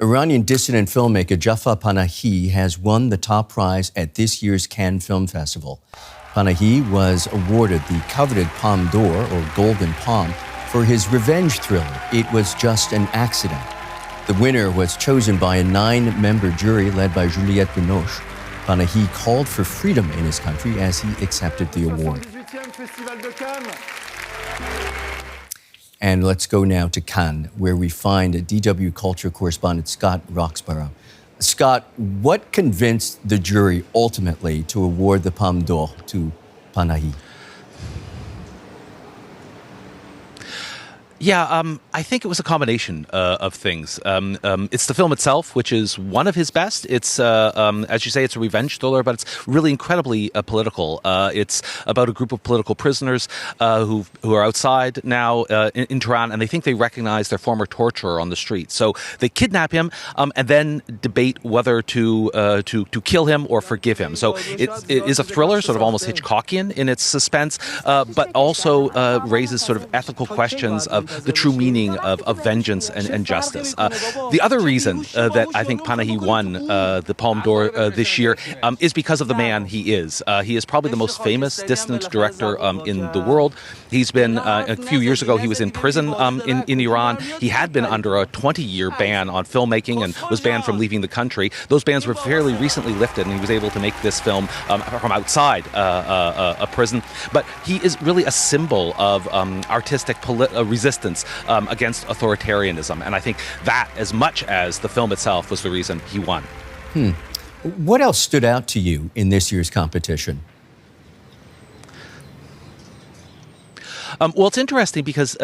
Iranian dissident filmmaker Jafar Panahi has won the top prize at this year's Cannes Film Festival. Panahi was awarded the coveted Palme d'Or, or Golden Palm, for his revenge thriller, It Was Just an Accident. The winner was chosen by a 9-member jury led by Juliette Binoche. Panahi called for freedom in his country as he accepted the award. And let's go now to Cannes, where we find DW Culture correspondent Scott Roxborough. Scott, what convinced the jury ultimately to award the Palme d'Or to Panahi? Yeah, I think it was a combination of things. It's the film itself, which is one of his best. It's, as you say, it's a revenge thriller, but it's really incredibly political. It's about a group of political prisoners who are outside now in Tehran, and they think they recognize their former torturer on the street. So they kidnap him and then debate whether to kill him or forgive him. So it is a thriller, sort of almost Hitchcockian in its suspense, but also raises sort of ethical questions of the true meaning of vengeance and justice. The other reason that I think Panahi won the Palme d'Or this year is because of the man he is. He is probably the most famous dissident director in the world. He's been, a few years ago, he was in prison in Iran. He had been under a 20-year ban on filmmaking and was banned from leaving the country. Those bans were fairly recently lifted, and he was able to make this film from outside a prison. But he is really a symbol of artistic resistance against authoritarianism. And I think that, as much as the film itself, was the reason he won. What else stood out to you in this year's competition? Well, it's interesting because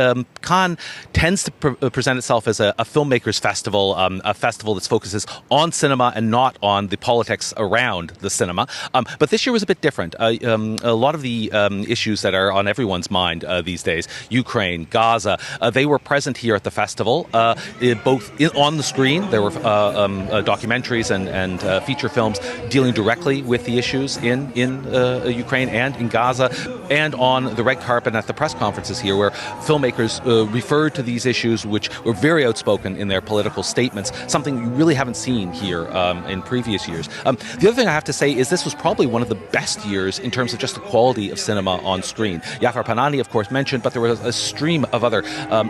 Cannes tends to present itself as a filmmakers festival, a festival that focuses on cinema and not on the politics around the cinema. But this year was a bit different. A lot of the issues that are on everyone's mind these days, Ukraine, Gaza, they were present here at the festival, both on the screen. There were documentaries and feature films dealing directly with the issues in Ukraine and in Gaza, and on the red carpet and at the press conferences here, where filmmakers referred to these issues, which were very outspoken in their political statements, something you really haven't seen here in previous years. The other thing I have to say is this was probably one of the best years in terms of just the quality of cinema on screen. Jafar Panahi, of course, mentioned, but there was a stream of other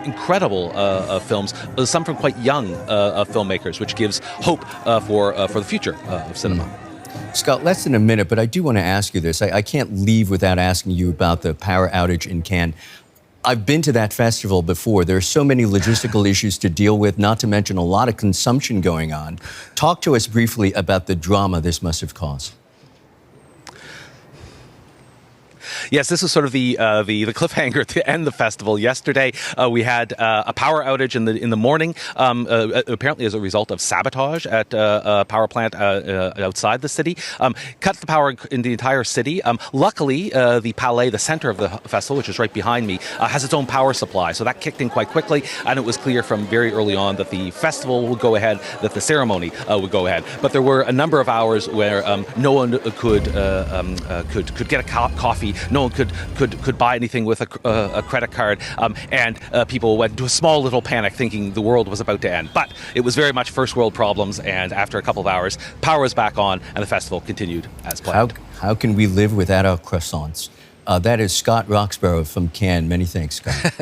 incredible films, some from quite young filmmakers, which gives hope for the future of cinema. Scott, less than a minute, but I do want to ask you this. I can't leave without asking you about the power outage in Cannes. I've been to that festival before. There are so many logistical issues to deal with, not to mention a lot of consumption going on. Talk to us briefly about the drama this must have caused. Yes, this is sort of the cliffhanger to end the festival. Yesterday, we had a power outage in the morning, apparently as a result of sabotage at a power plant outside the city. Cut the power in the entire city. Luckily, the Palme, the center of the festival, which is right behind me, has its own power supply. So that kicked in quite quickly, and it was clear from very early on that the festival would go ahead, that the ceremony would go ahead. But there were a number of hours where no one could get a coffee. No one could buy anything with a credit card, and people went into a small little panic thinking the world was about to end. But it was very much first world problems, and after a couple of hours, power was back on, and the festival continued as planned. How can we live without our croissants? That is Scott Roxborough from Cannes. Many thanks, Scott.